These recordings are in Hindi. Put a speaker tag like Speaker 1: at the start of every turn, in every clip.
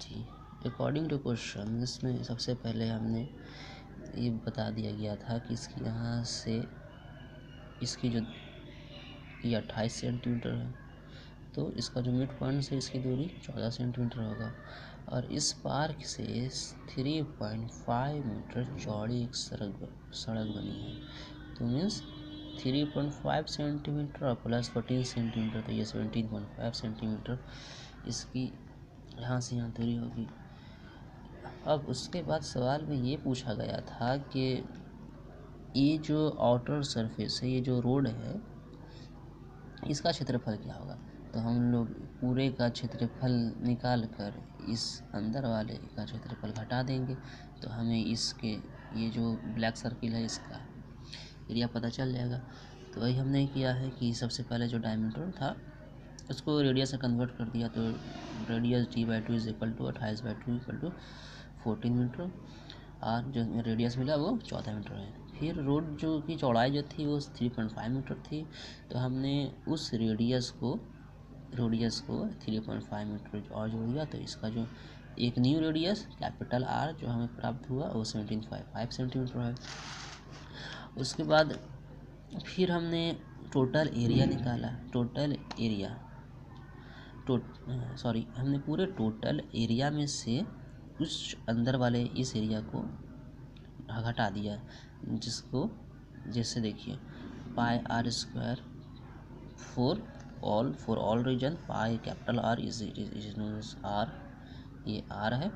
Speaker 1: जी, अकॉर्डिंग टू क्वेश्चन इसमें सबसे पहले हमने ये बता दिया गया था कि इसकी यहाँ से इसकी जो ये 28 सेंटीमीटर है, तो इसका जो मिड पॉइंट से इसकी दूरी 14 सेंटीमीटर होगा और इस पार्क से 3.5 मीटर चौड़ी एक सड़क बनी है। तो मीन्स 3.5 सेंटीमीटर और प्लस 14 सेंटीमीटर, तो ये 17.5 सेंटीमीटर इसकी यहाँ से यहाँ दूरी होगी। अब उसके बाद सवाल में ये पूछा गया था कि ये जो आउटर सरफेस है, ये जो रोड है, इसका क्षेत्रफल क्या होगा। तो हम लोग पूरे का क्षेत्रफल निकाल कर इस अंदर वाले का क्षेत्रफल घटा देंगे, तो हमें इसके ये जो ब्लैक सर्किल है इसका एरिया पता चल जाएगा। तो वही हमने किया है कि सबसे पहले जो डायमीटर था उसको रेडियस से कन्वर्ट कर दिया, तो radius d/2 is equal to 28/2 equal to 14 metre और जो रेडियस मिला वो 14 मीटर है। फिर रोड जो की चौड़ाई जो थी वो 3.5 मीटर थी, तो हमने उस रेडियस को 3.5 मीटर और जोड़ दिया, तो इसका जो एक न्यू रेडियस कैपिटल R जो हमें प्राप्त हुआ वो 17.5 सेंटीमीटर है। उसके बाद फिर हमने टोटल एरिया निकाला। हमने पूरे टोटल एरिया में से उस अंदर वाले इस एरिया को घटा दिया, जिसको जैसे देखिए pi r² for all region, pi capital R is known as R, ये R है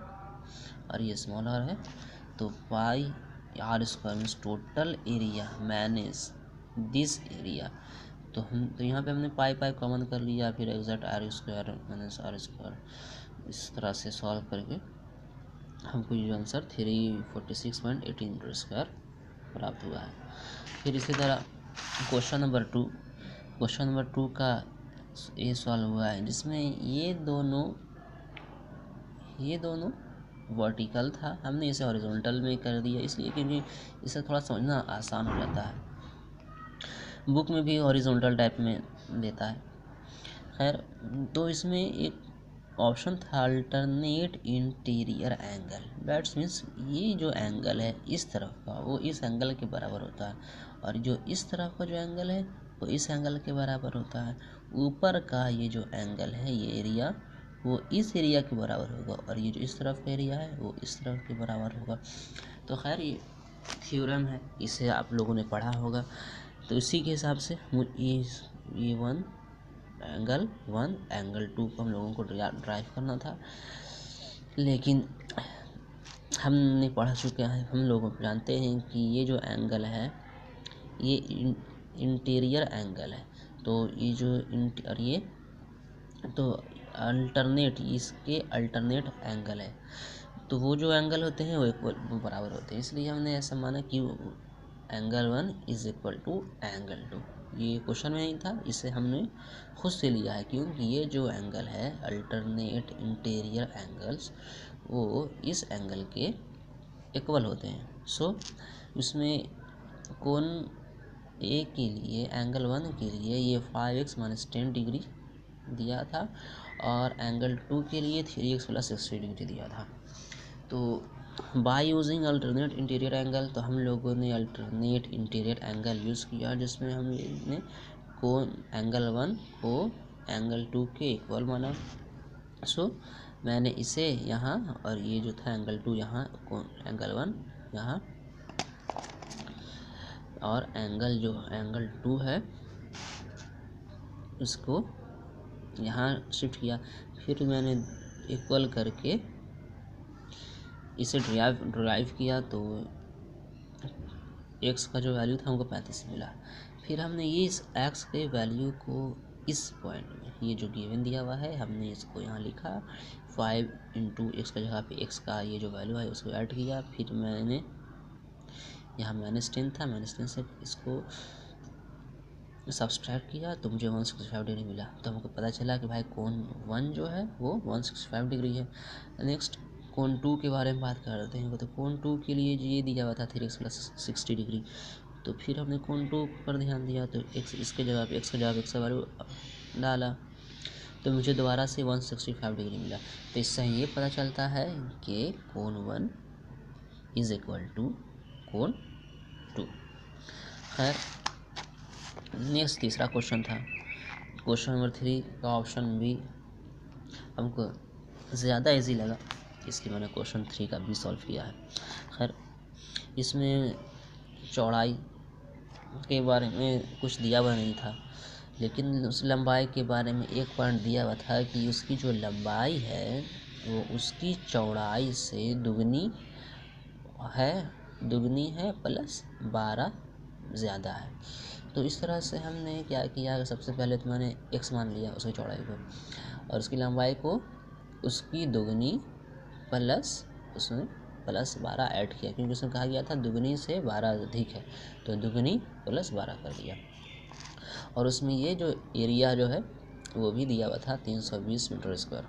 Speaker 1: और ये स्मॉल r है। तो पाई r² means total area manage this area. तो यहाँ पे हमने पाई कॉमन कर लिया, फिर एग्जैक्ट r² माइनस r², इस तरह से सॉल्व करके हमको ये आंसर 346.18 मीटर स्क्वायर प्राप्त हुआ है। फिर इसी तरह क्वेश्चन नंबर टू का ये सॉल्व हुआ है, जिसमें ये दोनों वर्टिकल था, हमने इसे हॉरिजॉन्टल में कर दिया, इसलिए क्योंकि इसे थोड़ा समझना आसान हो जाता है। बुक में भी हॉरिजॉन्टल टाइप में देता है। खैर, तो इसमें एक ऑप्शन था alternate interior angle. That's means ये जो एंगल है इस तरफ का वो इस एंगल के बराबर होता है, और जो इस तरफ का जो एंगल है वो इस एंगल के बराबर होता है। ऊपर का ये जो एंगल है, ये एरिया, वो इस एरिया के बराबर होगा, और ये जो इस तरफ का एरिया है वो इस तरफ के बराबर होगा। तो खैर ये थ्योरम है, इसे आप लोगों ने पढ़ा होगा। तो इसी के हिसाब से ये एंगल 1 एंगल 2 को हम लोगों को ड्राइव करना था, लेकिन हमने पढ़ चुके हैं, हम लोग जानते हैं कि ये जो एंगल है ये इंटीरियर एंगल है। तो ये जो और ये तो अल्टरनेट, इसके अल्टरनेट एंगल है, तो वो जो एंगल होते हैं वो बराबर होते हैं, इसलिए हमने ऐसा माना कि angle 1 is equal to angle 2। ये क्वेश्चन में नहीं था, इसे हमने खुद से लिया है, क्योंकि ये जो एंगल है अल्टरनेट इंटीरियर एंगल्स वो इस एंगल के इक्वल होते हैं। सो इसमें कोण ए के लिए एंगल 1 के लिए ये 5x - 10 डिग्री दिया था, और एंगल 2 के लिए 3x + 60 डिग्री दिया था। तो by using alternate interior angle, तो हम लोगों ने अल्टरनेट इंटीरियर एंगल यूज़ किया, जिसमें हमने कोण एंगल 1 को एंगल 2 के इक्वल माना। सो मैंने इसे यहाँ, और ये जो था एंगल 2 यहाँ, कोण एंगल 1 यहाँ, और एंगल 2 है इसको यहाँ शिफ्ट किया। फिर मैंने इक्वल करके इसे ड्राइव किया, तो x का जो वैल्यू था हमको 35 मिला। फिर हमने ये इस x के वैल्यू को इस पॉइंट में, ये जो गिवन दिया हुआ है, हमने इसको यहाँ लिखा 5 × x की जगह पे x का ये जो वैल्यू है उसको ऐड किया। फिर मैंने यहाँ -10 था, -10 से इसको सब्सट्रैक्ट किया, तो मुझे 165 डिग्री मिला। तो हमको पता चला कि भाई कोण 1 जो है वो 165 डिग्री है। नेक्स्ट कोण 2 के बारे में बात करते हैं। तो कोण 2 के लिए ये दिया हुआ था 3x + 60 डिग्री। तो फिर हमने कोण 2 पर ध्यान दिया, तो x की जगह पे x का वैल्यू डाला, तो मुझे दोबारा से 165 डिग्री मिला। तो इससे ये पता चलता है कि कोण 1 इज इक्वल टू कोण 2। खैर नेक्स्ट तीसरा क्वेश्चन था, क्वेश्चन नंबर 3 का ऑप्शन बी हमको ज़्यादा इजी लगा, इसलिए मैंने क्वेश्चन 3 का भी सॉल्व किया है। खैर इसमें चौड़ाई के बारे में कुछ दिया हुआ नहीं था, लेकिन उस लंबाई के बारे में एक पॉइंट दिया हुआ था कि उसकी जो लंबाई है वो उसकी चौड़ाई से दुगनी है प्लस 12 ज़्यादा है। तो इस तरह से हमने क्या किया, सबसे पहले तो मैंने x मान लिया उसकी चौड़ाई को, और उसकी लंबाई को उसकी दुगनी प्लस उसमें प्लस 12 ऐड किया, क्योंकि उसमें कहा गया था दुगनी से 12 अधिक है, तो दुगनी प्लस 12 कर दिया। और उसमें ये जो एरिया जो है वो भी दिया हुआ था 320 मीटर स्क्वायर।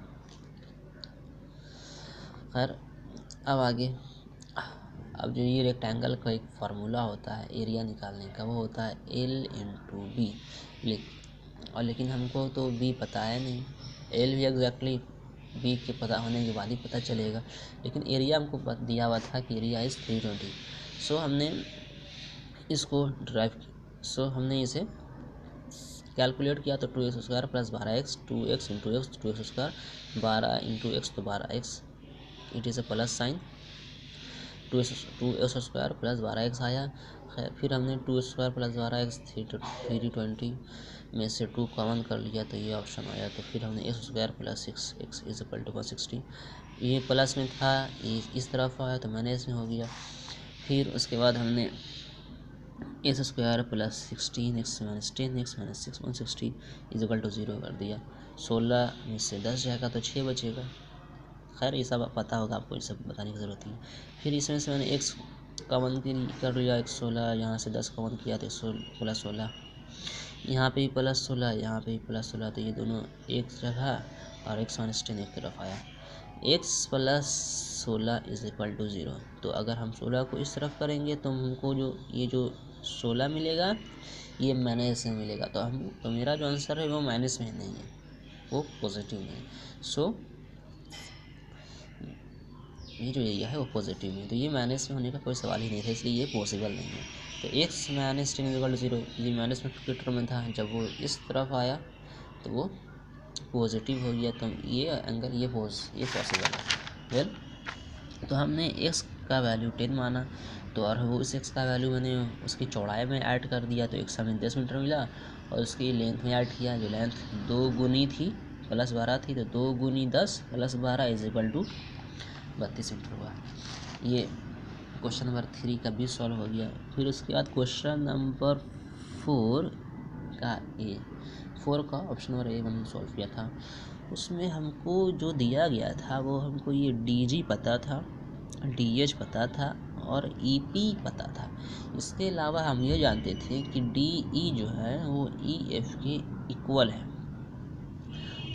Speaker 1: खैर अब आगे, अब जो ये रेक्टेंगल का एक फार्मूला होता है एरिया निकालने का, वो होता है L/B। लेकिन हमको तो B पता है नहीं, L भी एग्जैक्टली B के पता होने के बाद ही पता चलेगा, लेकिन एरिया हमको दिया हुआ था कि एरिया इज़ 320। सो हमने इसको हमने इसे कैलकुलेट किया, तो 2x² plus 12x, 2x into x 2x², 12 into x तो 12x, it is a plus sign, 2x² plus 12x आया। फिर हमने 2x² प्लस 12x 320 में से 2 कॉमन कर लिया, तो ये ऑप्शन आया। तो फिर हमने x² plus 6x is equal to 160, ये प्लस में था, ये इस तरफ आया तो माइनस में हो गया। फिर उसके बाद हमने x² plus 16x minus 10x minus 6 160 is equal to 0 कर दिया। 16 में से 10 जाएगा तो 6 बचेगा। खैर ये सब पता होगा आपको, ये सब बताने की ज़रूरत नहीं। फिर इसमें से मैंने x कॉमन कर लिया, 16, यहाँ से 10 कॉमन किया तो प्लस 16, यहाँ पे भी प्लस 16, यहाँ पे भी प्लस 16, तो ये दोनों एक जगह और x माइनस 10 एक तरफ आया। x plus 16 is equal to 0। तो अगर हम 16 को इस तरफ करेंगे तो हमको ये जो 16 मिलेगा ये माइनस में मिलेगा, तो मेरा जो आंसर है वो माइनस में नहीं है, वो पॉजिटिव में है। सो ये जो एरिया है वो पॉजिटिव में है, तो ये माइनस में होने का कोई सवाल ही नहीं था, इसलिए ये पॉसिबल नहीं है। तो x माइनस 10 इक्वल टू 0, ये माइनस में के टर्म में था, जब वो इस तरफ आया तो वो पॉजिटिव हो गया, तो ये एंगल ये पॉसिबल है। वेल, तो हमने x का वैल्यू 10 माना, तो और वो उस x का वैल्यू मैंने उसकी चौड़ाई में ऐड कर दिया, तो x हमें 10 मीटर मिला, और उसकी लेंथ में ऐड किया, जो लेंथ 2 गुनी थी प्लस 12 थी, तो 2 गुनी 10 plus 12 is equal to 32 metre हुआ। ये क्वेश्चन नंबर 3 का भी सॉल्व हो गया। फिर उसके बाद क्वेश्चन नंबर 4 का ऑप्शन नंबर ए मैंने सॉल्व किया था। उसमें हमको जो दिया गया था वो हमको ये DG पता था, DH पता था और EP पता था। इसके अलावा हम ये जानते थे कि DE जो है वो EF के इक्वल है,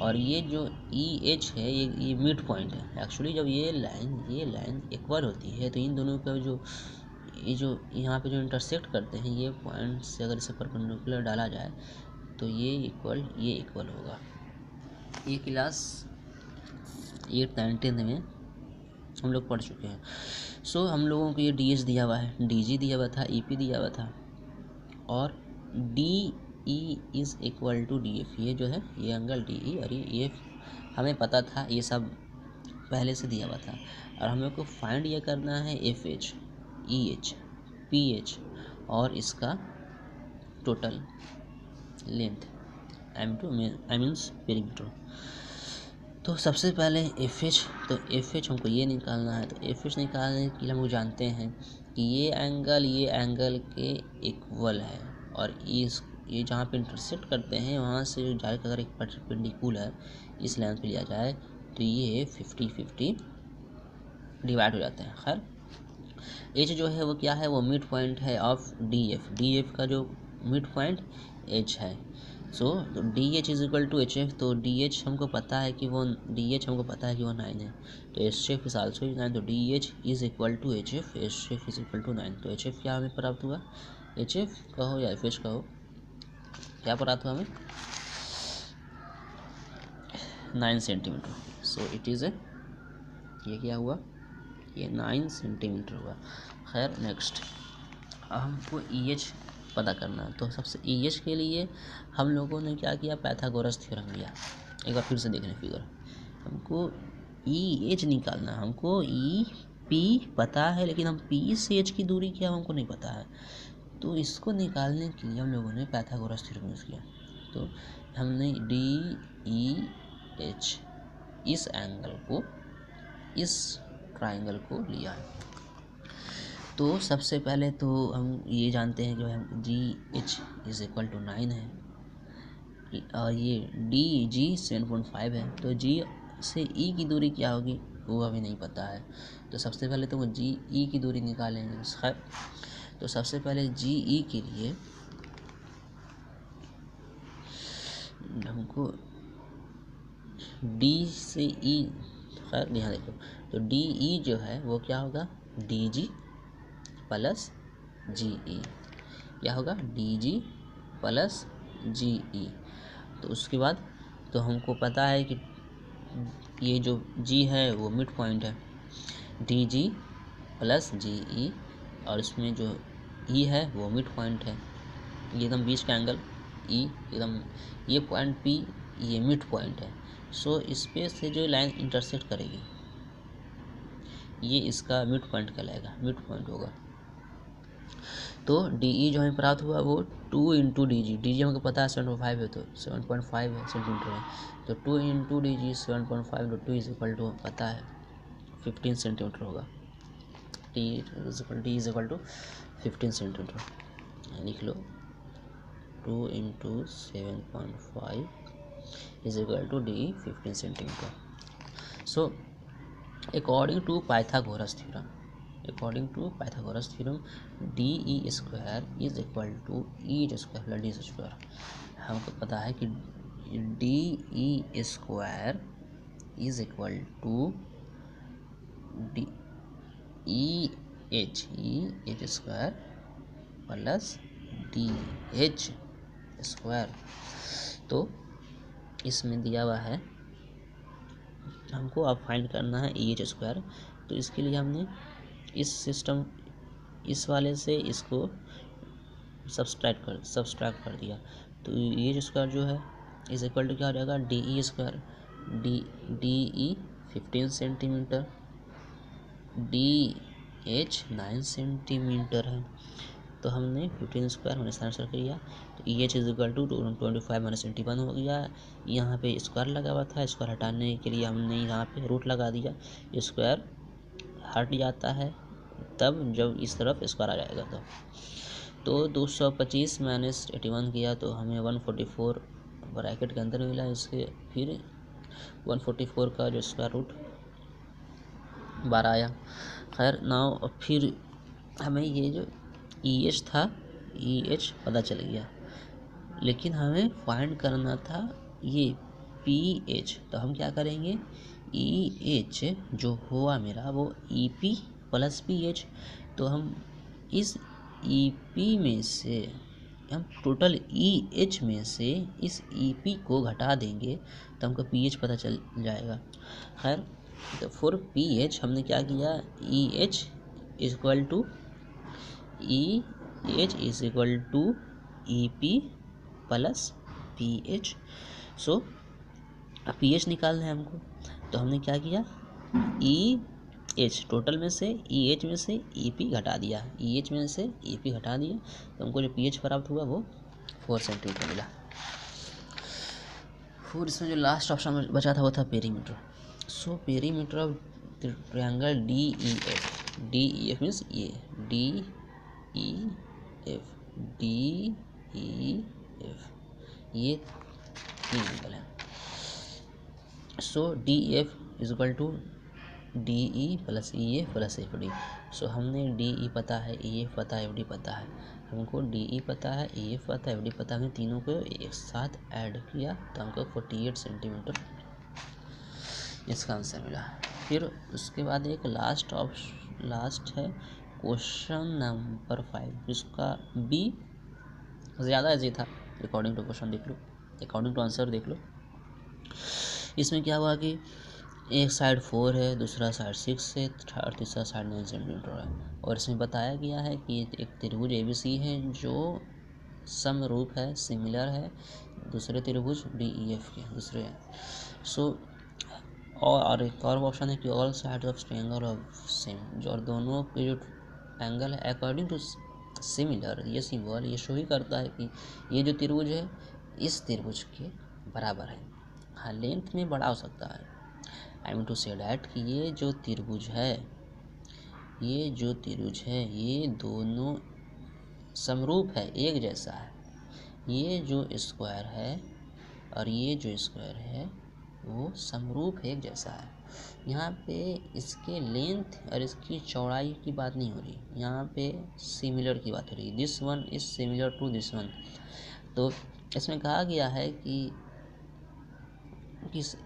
Speaker 1: और ये जो EH है ये मिड पॉइंट है। एक्चुअली जब ये लाइन इक्वल होती है तो इन दोनों का जो यहाँ पे जो इंटरसेक्ट करते हैं ये पॉइंट से अगर इसे परपेंडिकुलर डाला जाए तो ये इक्वल होगा। ये क्लास 8th 9th में हम लोग पढ़ चुके हैं। सो हम लोगोग को ये DH दिया हुआ है, DG दिया हुआ था, EP दिया हुआ था, और DE is equal to DF। ये जो है ये एंगल DE और ये EF हमें पता था, ये सब पहले से दिया हुआ था। और हमें को फाइंड ये करना है FH, EH, PH और इसका total length I means perimeter. तो सबसे पहले FH हमको ये निकालना है। तो FH निकालने के लिए हम लोग जानते हैं कि ये एंगल के इक्वल है, और ये जहाँ पे इंटरसेक्ट करते हैं वहाँ से डायरेक्ट अगर एक परपेंडिकुलर इस लाइन पे लिया जाए तो ये 50-50 डिवाइड हो जाते हैं। खैर H जो है वो क्या है, वो मिड पॉइंट है ऑफ DF का जो मिड पॉइंट H है। So DH is equal to HF। तो DH हमको पता है कि वो 9 है, तो HF इज आल्सो 9, तो DH is equal to HF, HF is equal to 9। तो HF क्या हमें प्राप्त हुआ, HF कहो या FH कहो, क्या प्राप्त हुआ हमें, 9 centimetre. So it is a, ये क्या हुआ, ये 9 सेंटीमीटर हुआ। खैर नेक्स्ट हमको EH पता करना है। तो सबसे EH के लिए हम लोगों ने क्या किया, पाइथागोरस थ्योरम लिया। एक बार फिर से देख लें फिगर, हमको EH निकालना है। हमको EP पता है, लेकिन हम P से H की दूरी क्या हमको नहीं पता है। तो इसको निकालने के लिए हम लोगों ने पाइथागोरस थ्योरम यूज़ किया। तो हमने DEH इस एंगल को, इस ट्राइंगल को लिया है। तो सबसे पहले तो हम ये जानते हैं कि भाई हम GH इज इक्वल टू 9 है और ये DG 7.5 है। तो G से E की दूरी क्या होगी वो अभी नहीं पता है। तो सबसे पहले तो वो GE की दूरी निकालेंगे। खैर तो सबसे पहले GE के लिए हमको D से E, खैर यहाँ देखो, तो DE जो है वो क्या होगा, DG प्लस GE, क्या होगा, DG प्लस GE। तो उसके बाद तो हमको पता है कि ये जो G है वो मिड पॉइंट है, DG प्लस GE, और इसमें जो E है वो मिड पॉइंट है, ये एकदम बीच का एंगल E एकदम, ये पॉइंट P ये मिड पॉइंट है। सो इस पे से जो लाइन इंटरसेक्ट करेगी ये इसका मिड पॉइंट कहलाएगा, मिड पॉइंट होगा। तो DE जो हमें प्राप्त हुआ वो 2 इंटू DG हमको पता है 7.5 है, तो 7.5 है सेंटीमीटर है। तो 2 इंटू DG 7.5 तो 2 इज इक्वल टू पता है 15 सेंटीमीटर होगा। D is equal to 15 centimetre. लिख लो 2 into 7.5 is equal to D 15 centimetre. So according to Pythagoras theorem, DE square is equal to EH square plus D square. हमको पता है कि DE square is equal to EH square plus DH square. तो इसमें दिया हुआ है, हमको अब फाइंड करना है EH स्क्वायर। तो इसके लिए हमने इस सिस्टम, इस वाले से इसको सब्सट्रैक्ट कर दिया। तो EH स्क्वायर जो है इज इक्वल टू क्या हो जाएगा, DE square, DE 15 centimetre, DH 9 centimetre है। तो हमने 15 स्क्वायर हमने आंसर कर दिया। तो EH is equal to 25 minus 21 हो गया। यहाँ पे स्क्वायर लगा हुआ था, स्क्वायर हटाने के लिए हमने यहाँ पे रूट लगा दिया। स्क्वायर हट जाता है तब जब इस तरफ स्क्वायर आ जाएगा। तो 225 माइनस 81 किया तो हमें 144 ब्रैकेट के अंदर मिला। इसके फिर 144 का जो स्क्वायर रूट 12 आया। खैर नाउ फिर हमें ये जो EH था, EH पता चल गया, लेकिन हमें फाइंड करना था ये PH। तो हम क्या करेंगे, EH जो हुआ मेरा वो EP प्लस PH। तो हम इस EP में से, हम टोटल EH में से इस EP को घटा देंगे तो हमको PH पता चल जाएगा। खैर तो फॉर PH हमने क्या किया, EH is equal to EP plus PH। So PH निकालना है हमको। तो हमने क्या किया, EH टोटल में से EH में से EP घटा दिया, EH में से EP घटा दिया। तो हमको जो PH प्राप्त हुआ वो 4 सेंटीमीटर मिला। फिर इसमें जो लास्ट ऑप्शन बचा था वो था perimeter. So perimeter of triangle DEF means ये DEF ये तीन एंगल है। So DEF is equal to DE plus EA plus FD। So हमने DE पता है, EF पता है, FD पता है। हमको DE पता है, EF पता है, FD पता है। हमने तीनों को एक साथ ऐड किया तो हमको 48 सेंटीमीटर इसका आंसर मिला। फिर उसके बाद एक लास्ट है क्वेश्चन नंबर 5, जिसका B ज़्यादा इजी था। अकॉर्डिंग टू क्वेश्चन देख लो, अकॉर्डिंग टू आंसर देख लो। इसमें क्या हुआ कि एक साइड 4 है, दूसरा साइड 6 है और तीसरा साइड 9 सेंटीमीटर है। और इसमें बताया गया है कि एक त्रिभुज ABC है जो समरूप है, सिमिलर है दूसरे त्रिभुज DEF के दूसरे। सो और एक और ऑप्शन है कि all side of triangle of same, जो और दोनों के जो एंगल है अकॉर्डिंग टू सिमिलर, ये सिंबल ये शो ही करता है कि ये जो त्रिभुज है इस त्रिभुज के बराबर है। हाँ, लेंथ में बड़ा हो सकता है। I mean to say that कि ये जो त्रिभुज है ये दोनों समरूप है, एक जैसा है। ये जो स्क्वायर है और ये जो स्क्वायर है वो समरूप है, एक जैसा है। यहाँ पे इसके लेंथ और इसकी चौड़ाई की बात नहीं हो रही, यहाँ पे सिमिलर की बात हो रही है। This one is similar to this one. तो इसमें कहा गया है कि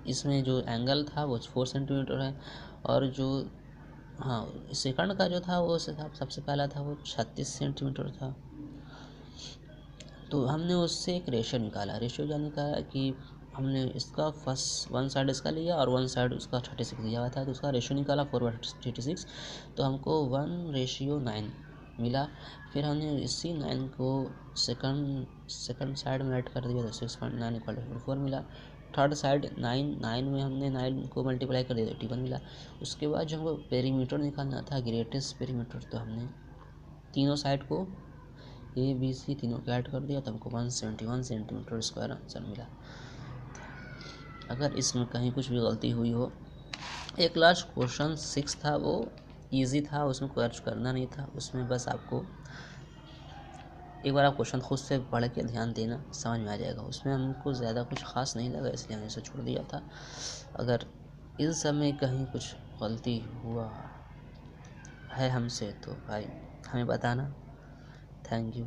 Speaker 1: इसमें जो एंगल था वो 4 सेंटीमीटर है और जो सेकंड का जो था वो सबसे पहला था वो 36 सेंटीमीटर था। तो हमने उससे एक रेशियो निकाला। रेशियो क्या निकाला कि हमने इसका फर्स्ट वन साइड इसका लिया और वन साइड उसका 36 दिया हुआ था, तो उसका रेशियो निकाला 4/36। तो हमको 1:9 मिला। फिर हमने इसी 9 को सेकंड साइड में ऐड कर दिया तो 6.9 = 4 मिला। थर्ड साइड 9 में हमने 9 को मल्टीप्लाई कर दिया तो 81 मिला। उसके बाद जो हमको पेरीमीटर निकालना था, ग्रेटेस्ट पेरीमीटर, तो हमने तीनों साइड को ABC तीनों को ऐड कर दिया तो हमको 171 सेंटीमीटर स्क्वायर आंसर मिला। अगर इसमें कहीं कुछ भी गलती हुई हो, एक लास्ट क्वेश्चन 6 था, वो इजी था, उसमें कुछ करना नहीं था। उसमें बस आपको एक बार आप क्वेश्चन खुद से पढ़ के ध्यान देना, समझ में आ जाएगा। उसमें हमको ज़्यादा कुछ खास नहीं लगा इसलिए हमने इसे छोड़ दिया था। अगर इन सब में कहीं कुछ गलती हुआ है हमसे तो भाई हमें बताना। Thank you.